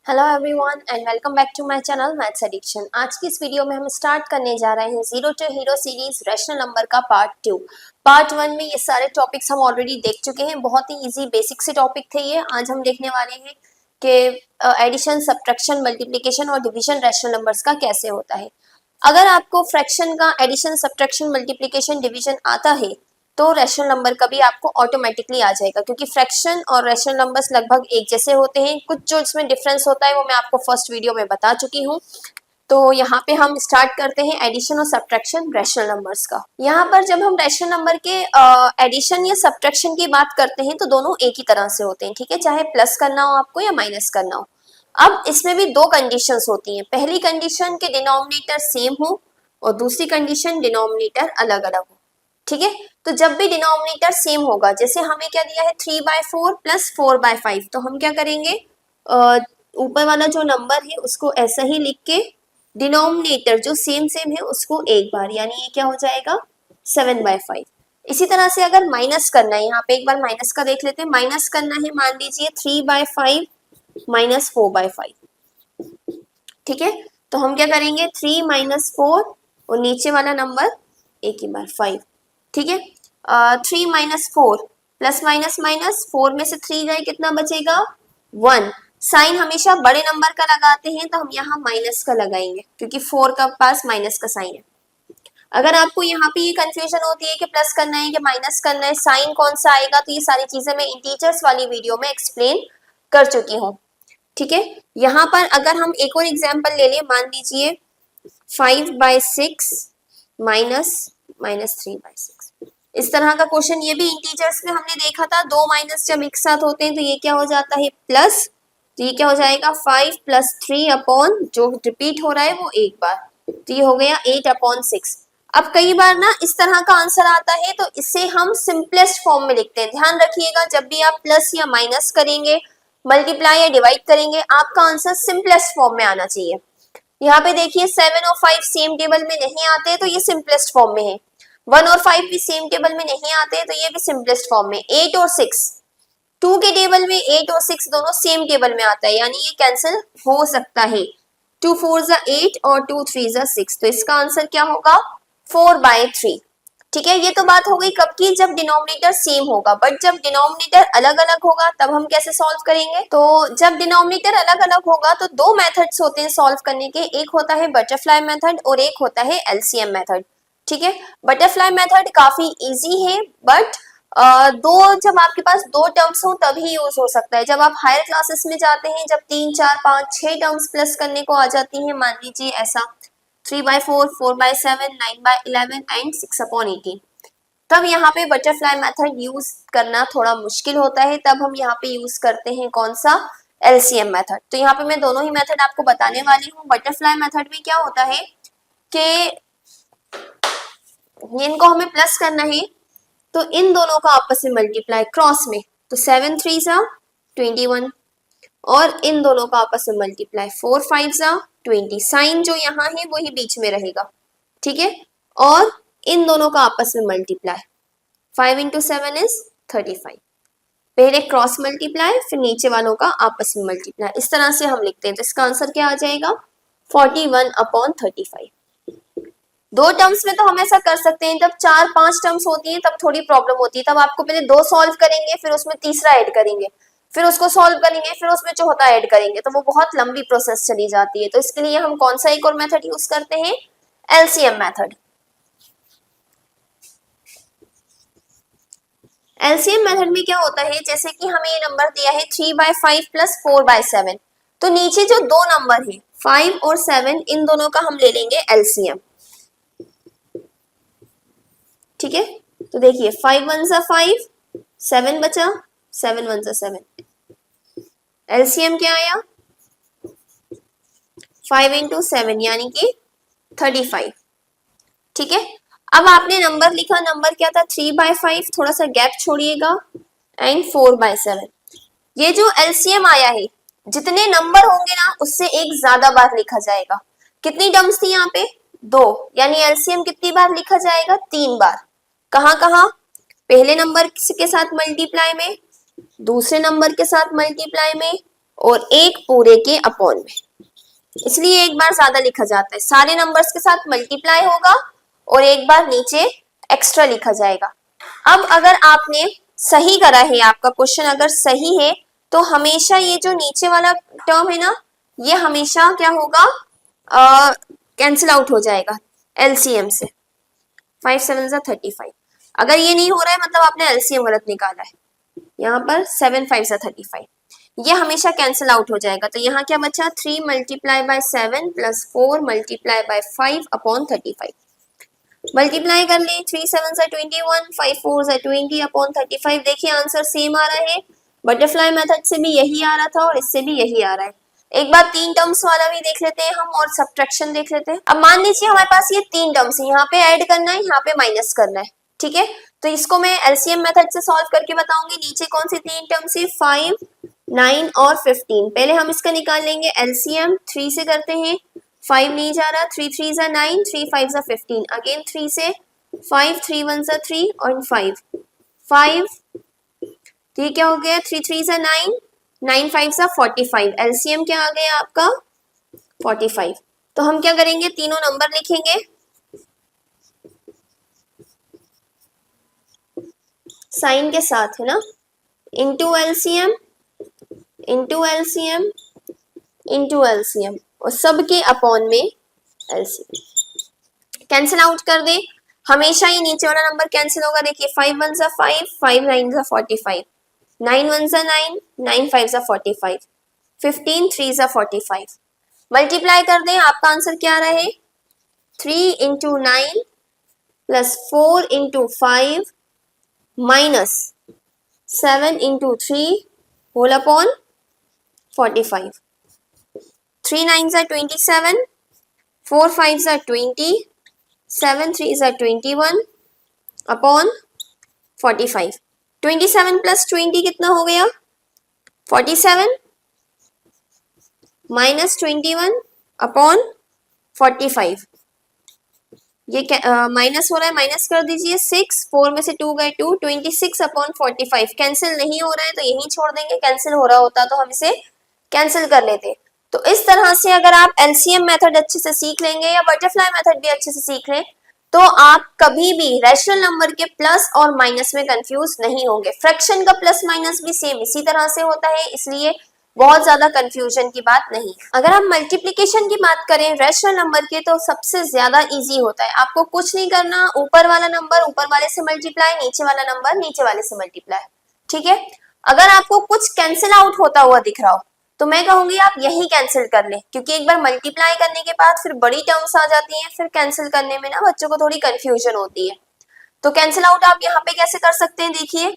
Hello everyone and welcome back to my channel maths addiction. आज की इस video में हम स्टार्ट करने जा रहे हैं zero to hero series rational number का पार्ट 2। पार्ट 1 में ये सारे टॉपिक्स हम ऑलरेडी देख चुके हैं, बहुत ही इजी बेसिक से टॉपिक थे ये। आज हम देखने वाले हैं कि एडिशन, सब्ट्रैक्शन, मल्टीप्लिकेशन और डिवीजन रैशनल नंबर्स का कैसे होता है। अगर आपको फ्रैक्शन का एडिशन, सब्ट्रैक्शन, मल्टीप्लिकेशन, डिवीजन आता है तो रैशनल नंबर का भी आपको ऑटोमेटिकली आ जाएगा, क्योंकि फ्रैक्शन और रैशनल नंबर्स लगभग एक जैसे होते हैं। कुछ जो इसमें डिफरेंस होता है वो मैं आपको फर्स्ट वीडियो में बता चुकी हूँ। तो यहाँ पे हम स्टार्ट करते हैं एडिशन और सब्ट्रैक्शन रैशनल नंबर्स का। यहाँ पर जब हम रैशनल नंबर के एडिशन या सब्ट्रैक्शन की बात करते हैं तो दोनों एक ही तरह से होते हैं, ठीक है, चाहे प्लस करना हो आपको या माइनस करना हो। अब इसमें भी दो कंडीशंस होती हैं। पहली कंडीशन के डिनोमिनेटर सेम हो और दूसरी कंडीशन डिनोमिनेटर अलग अलग हो, ठीक है। तो जब भी डिनोमिनेटर सेम होगा, जैसे हमें क्या दिया है 3/4 प्लस 4/5, तो हम क्या करेंगे, ऊपर वाला जो नंबर है उसको ऐसा ही लिख के डिनोमिनेटर जो सेम सेम है उसको एक बार, यानी ये क्या हो जाएगा 7/5। इसी तरह से अगर माइनस करना है, यहाँ पे एक बार माइनस का देख लेते हैं। माइनस करना है, मान लीजिए 3/5 माइनस 4/5, ठीक है। तो हम क्या करेंगे 3 माइनस 4 और नीचे वाला नंबर एक ही बार 5, ठीक है। 3 माइनस 4 प्लस माइनस माइनस 4 में से 3 गए, कितना बचेगा 1। साइन हमेशा बड़े नंबर का लगाते हैं तो हम यहाँ माइनस का लगाएंगे, क्योंकि 4 का पास माइनस का साइन है। अगर आपको यहाँ पे ये कंफ्यूजन होती है कि प्लस करना है कि माइनस करना है, साइन कौन सा आएगा, तो ये सारी चीजें मैं इंटीजर्स वाली वीडियो में एक्सप्लेन कर चुकी हूँ, ठीक है। यहाँ पर अगर हम एक और एग्जाम्पल ले लें, मान लीजिए 5/6 माइनस माइनस 3/6। इस तरह का क्वेश्चन ये भी इंटीजर्स में हमने देखा था। दो माइनस जब एक साथ होते हैं तो ये क्या हो जाता है प्लस, तो ये क्या हो जाएगा 5 + 3 अपॉन, जो रिपीट हो रहा है वो एक बार, तो ये हो गया 8/6। अब कई बार ना इस तरह का आंसर आता है तो इसे हम सिंपलेस्ट फॉर्म में लिखते हैं। ध्यान रखिएगा, जब भी आप प्लस या माइनस करेंगे, मल्टीप्लाई या डिवाइड करेंगे, आपका आंसर सिंपलेस्ट फॉर्म में आना चाहिए। यहाँ पे देखिए 7 और 5 सेम टेबल में नहीं आते तो ये सिंपलेस्ट फॉर्म में है। 1 और 5 भी सेम टेबल में नहीं आते तो ये भी सिंपलेस्ट फॉर्म में। 8 और 6, 2 के टेबल में 8 और 6 दोनों सेम टेबल में आता है, यानी ये कैंसिल हो सकता है। 2 4 8 और 2 3 6, तो इसका आंसर क्या होगा 4/3, ठीक है। ये तो बात हो गई कब की, जब डिनोमिनेटर सेम होगा। बट जब डिनोमिनेटर अलग अलग होगा तब हम कैसे सॉल्व करेंगे, तो जब डिनोमिनेटर अलग अलग होगा तो दो मेथड्स होते हैं सॉल्व करने के। एक होता है बटरफ्लाई मेथड और एक होता है एलसीएम मेथड, ठीक है। बटरफ्लाई मेथड काफी इजी है, बट दो, जब आपके पास दो टर्म्स हो तभी यूज हो सकता है। जब आप हायर क्लासेस में जाते हैं, जब 3 4 5 6 टर्म्स प्लस करने को आ जाती हैं, मान लीजिए ऐसा 3/4 4/7 9/11 एंड 6/18, तब यहाँ पे बटरफ्लाई मेथड यूज करना थोड़ा मुश्किल होता है। तब हम यहाँ पे यूज करते हैं कौन सा, एलसीएम मेथड। तो यहाँ पे मैं दोनों ही मेथड आपको बताने वाली हूँ। बटरफ्लाई मेथड में क्या होता है कि इनको हमें प्लस करना है तो इन दोनों का आपस में मल्टीप्लाई क्रॉस में, तो 7 3 21, और इन दोनों का आपस में मल्टीप्लाई 4 5 20। साइन जो यहाँ है वही बीच में रहेगा, ठीक है। और इन दोनों का आपस में मल्टीप्लाई 5 × 7 = 35। पहले क्रॉस मल्टीप्लाई, फिर नीचे वालों का आपस में मल्टीप्लाई, इस तरह से हम लिखते हैं। तो इसका आंसर क्या आ जाएगा 41/35। दो टर्म्स में तो हम ऐसा कर सकते हैं, जब 4 5 टर्म्स होती हैं तब थोड़ी प्रॉब्लम होती है। तब आपको पहले दो सॉल्व करेंगे, फिर उसमें तीसरा ऐड करेंगे, फिर उसको सॉल्व करेंगे, फिर उसमें चौथा ऐड करेंगे, तो वो बहुत लंबी प्रोसेस चली जाती है। तो इसके लिए हम कौन सा एक और मेथड यूज करते हैं, एलसीएम मेथड। एलसीएम मेथड में क्या होता है, जैसे कि हमें ये नंबर दिया है 3/5 प्लस 4/7, तो नीचे जो दो नंबर है 5 और 7, इन दोनों का हम ले लेंगे एलसीएम, ठीक है। तो देखिए 5 1 5, 7 बचा, 7 1 7, एलसीएम क्या आया 5 × 7 यानी कि 35, ठीक है। अब आपने नंबर लिखा, नंबर क्या था 3/5, थोड़ा सा गैप छोड़िएगा, एंड 4/7। ये जो एलसीएम आया है, जितने नंबर होंगे ना उससे एक ज्यादा बार लिखा जाएगा। कितनी टर्म्स थी यहाँ पे, दो, यानी एलसीएम कितनी बार लिखा जाएगा 3 बार। कहाँ कहाँ, पहले नंबर के साथ मल्टीप्लाई में, दूसरे नंबर के साथ मल्टीप्लाई में, और एक पूरे के अपॉन में, इसलिए एक बार ज्यादा लिखा जाता है। सारे नंबर्स के साथ मल्टीप्लाई होगा और एक बार नीचे एक्स्ट्रा लिखा जाएगा। अब अगर आपने सही करा है, आपका क्वेश्चन अगर सही है, तो हमेशा ये जो नीचे वाला टर्म है ना, ये हमेशा क्या होगा, कैंसिल आउट हो जाएगा एलसीएम से। 5 7 35। अगर ये नहीं हो रहा है मतलब आपने एलसीएम गलत निकाला है। यहाँ पर 7 5 35, ये हमेशा कैंसिल आउट हो जाएगा। तो यहाँ क्या बचा, 3 multiply by 7 plus 4 multiply by 5 upon 35। Multiply कर ले, 3 7 21, 5 4 20 अपॉन 35। देखिए आंसर सेम आ रहा है। बटरफ्लाई मेथड से भी यही आ रहा था और इससे भी यही आ रहा है। एक बार 3 टर्म्स वाला भी देख लेते हैं हम और सब्ट्रैक्शन देख लेते हैं। अब मान लीजिए हमारे पास ये 3 टर्म्स है, यहाँ पे ऐड करना है, यहाँ पे माइनस करना है, ठीक है। तो इसको मैं एलसीएम मेथड से सॉल्व करके बताऊंगी। नीचे कौन सी 3 टर्म्स है, 5 9 और 15। पहले हम इसका निकाल लेंगे एलसीएम। 3 से करते हैं, 5 नहीं जा रहा, 3 3 जा 9, 3 5 जा 15। अगेन 3 से, 5 3 1 जा 3 और 5 5, तो ये क्या हो गया, 3 3 जा 9, 9 5 जा 45। एलसीएम क्या आ गया आपका 45। तो हम क्या करेंगे, तीनों नंबर लिखेंगे साइन के साथ, है ना, into LCM into LCM into LCM और सबके अपॉन में एलसीएम। कैंसिल आउट कर दे, हमेशा ये नीचे वाला नंबर कैंसिल होगा। देखिए 5 1 जा 5, 5 9 जा 45, 9 1 जा 9, 9 5 जा 45, 15 3 जा 45। मल्टीप्लाई कर दें, आपका आंसर क्या आ रहा है, 3 into 9 plus 4 into 5 minus 7 into 3 whole upon 45। 3 9 जा 27, 4 5 जा 20, 7 3 जा 21 अपॉन 45। 27 प्लस 20 कितना हो गया, 47 माइनस 21 अपॉन 45। ये माइनस हो रहा है, माइनस कर दीजिए। 6 4 में से 2 गए 2, 26 अपॉन 45। कैंसिल नहीं हो रहा है तो यही छोड़ देंगे, कैंसिल हो रहा होता तो हम इसे कैंसिल कर लेते। तो इस तरह से अगर आप एलसीएम मेथड अच्छे से सीख लेंगे या बटरफ्लाई मेथड भी अच्छे से सीख लें, तो आप कभी भी रैशनल नंबर के प्लस और माइनस में कंफ्यूज नहीं होंगे। फ्रैक्शन का प्लस माइनस भी सेम इसी तरह से होता है, इसलिए बहुत ज्यादा कंफ्यूजन की बात नहीं। अगर हम मल्टीप्लिकेशन की बात करें रैशनल नंबर के, तो सबसे ज्यादा इजी होता है। आपको कुछ नहीं करना, ऊपर वाला नंबर ऊपर वाले से मल्टीप्लाई, नीचे वाला नंबर नीचे वाले से मल्टीप्लाई, ठीक है। अगर आपको कुछ कैंसिल आउट होता हुआ दिख रहा हो तो मैं कहूंगी आप यही कैंसिल कर लें, क्योंकि एक बार मल्टीप्लाई करने के बाद फिर बड़ी टर्म्स आ जाती हैं, फिर कैंसिल करने में ना बच्चों को थोड़ी कंफ्यूजन होती है। तो कैंसिल आउट आप यहाँ पे कैसे कर सकते हैं, देखिए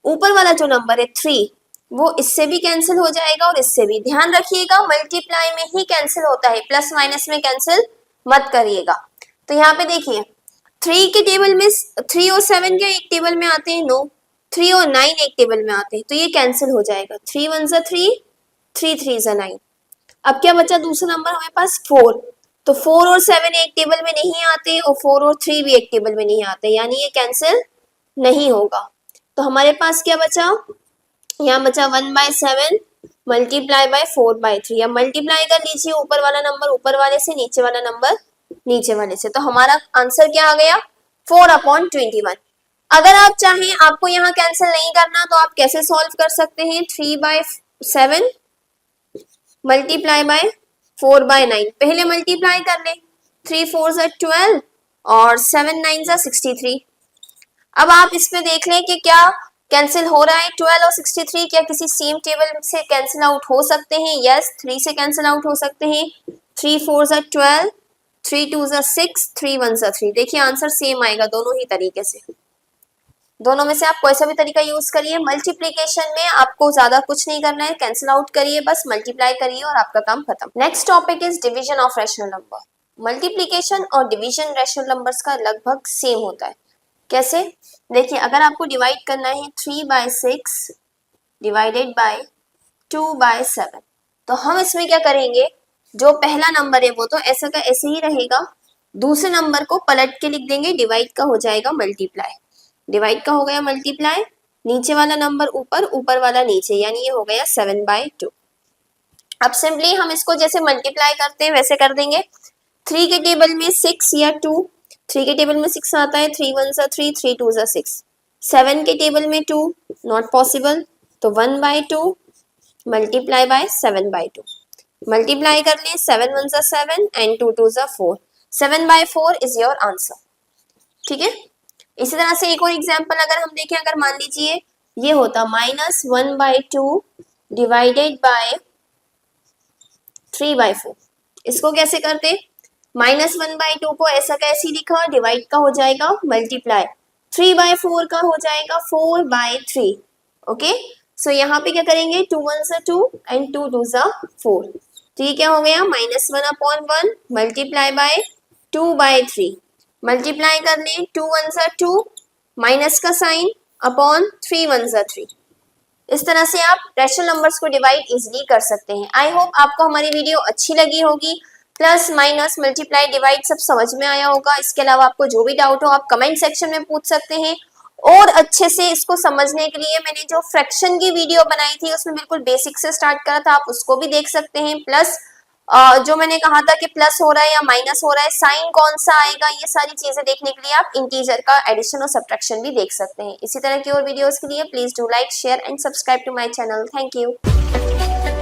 ऊपर वाला जो नंबर है 3, वो इससे भी कैंसिल हो जाएगा और इससे भी। ध्यान रखिएगा मल्टीप्लाई में ही कैंसिल होता है, प्लस माइनस में कैंसिल मत करिएगा। तो यहाँ पे देखिए 3 के टेबल में 3 और 7 के एक टेबल में आते हैं, नो, 3 और 9 एक टेबल में आते हैं, तो ये कैंसिल हो जाएगा। 3 1 जा 3, 3 3 जा 9। अब क्या बचा दूसरा नंबर हमारे पास 4, तो 4 और 7 एक टेबल में नहीं आते और 4 और 3 भी एक टेबल में नहीं आते, यानी ये कैंसिल नहीं होगा। तो हमारे पास क्या बचा, यहाँ बचा 1/7 मल्टीप्लाई बाय 4/3। या मल्टीप्लाई कर लीजिए ऊपर वाला नंबर ऊपर वाले से, नीचे वाला नंबर नीचे वाले से। तो हमारा आंसर क्या आ गया, 4/21। अगर आप चाहें आपको यहाँ कैंसिल नहीं करना तो आप कैसे सॉल्व कर सकते हैं, 3/7 मल्टीप्लाई बाय 4/9। पहले मल्टीप्लाई कर ले, 3 4 जा 12 और 7 9 जा 63। अब आप इसमें देख लें कि क्या कैंसिल हो रहा है, 12 और 63 क्या किसी सेम टेबल से कैंसिल आउट हो सकते हैं, यस 3 से कैंसिल आउट हो सकते हैं। 3 4 जा 12, 3 2 जा 6, 3 1 जा 3। देखिए आंसर सेम आएगा दोनों ही तरीके से। दोनों में से आप कोई सा भी तरीका यूज करिए। मल्टीप्लिकेशन में आपको ज्यादा कुछ नहीं करना है, कैंसिल आउट करिए, बस मल्टीप्लाई करिए और आपका काम खत्म। Next topic is division of rational number. Multiplication और डिवीजन रैशनल नंबर्स का लगभग सेम होता है। कैसे, देखिए अगर आपको डिवाइड करना है 3/6 डिवाइडेड बाय 2/7, तो हम इसमें क्या करेंगे, जो पहला नंबर है वो तो ऐसा का ऐसे ही रहेगा, दूसरे नंबर को पलट के लिख देंगे, डिवाइड का हो जाएगा मल्टीप्लाई, डिवाइड का हो गया मल्टीप्लाई, नीचे वाला नंबर ऊपर, ऊपर वाला नीचे, यानी ये हो गया 7/2। अब सिंपली हम इसको जैसे मल्टीप्लाई करते हैं वैसे कर देंगे। 3 के टेबल में 6 या 2, 3 के टेबल में 6 आता है, 3 1 सा 3, 3 2 सा 6। 7 के टेबल में 2, नॉट पॉसिबल, तो 1/2 मल्टीप्लाई बाय 7/2। मल्टीप्लाई कर लें, 7 1 सा 7 एंड 2 2 सा 4, 7/4 इज योर आंसर। ठीक है, इसी तरह से एक और एग्जाम्पल अगर हम देखें, अगर मान लीजिए ये होता -1/2 डिवाइडेड बाय 3/4, इसको कैसे करते? -1/2 को ऐसा कैसे लिखा, डिवाइड का हो जाएगा मल्टीप्लाई, 3/4 का हो जाएगा 4/3। ओके, सो यहाँ पे क्या करेंगे, 2 1 सा 2 एंड 2 2 सा 4, तो ये क्या हो गया -1/1 मल्टीप्लाई बाय 2/3, मल्टीप्लाई कर लें, 2 1 सा 2, माइनस का साइन अपॉन 3 1 सा 3। इस तरह से आप रैशनल नंबर्स को डिवाइड इजीली कर सकते हैं। आई होप आपको हमारी वीडियो अच्छी लगी होगी, प्लस माइनस मल्टीप्लाई डिवाइड सब समझ में आया होगा। इसके अलावा आपको जो भी डाउट हो आप कमेंट सेक्शन में पूछ सकते हैं, और अच्छे से इसको समझने के लिए मैंने जो फ्रैक्शन की वीडियो बनाई थी उसमें बिल्कुल बेसिक से स्टार्ट करा था, आप उसको भी देख सकते हैं। प्लस जो मैंने कहा था कि प्लस हो रहा है या माइनस हो रहा है, साइन कौन सा आएगा, ये सारी चीजें देखने के लिए आप इंटीजर का एडिशन और सब्ट्रैक्शन भी देख सकते हैं। इसी तरह की और वीडियोस के लिए please do like, share and subscribe to my channel. Thank you.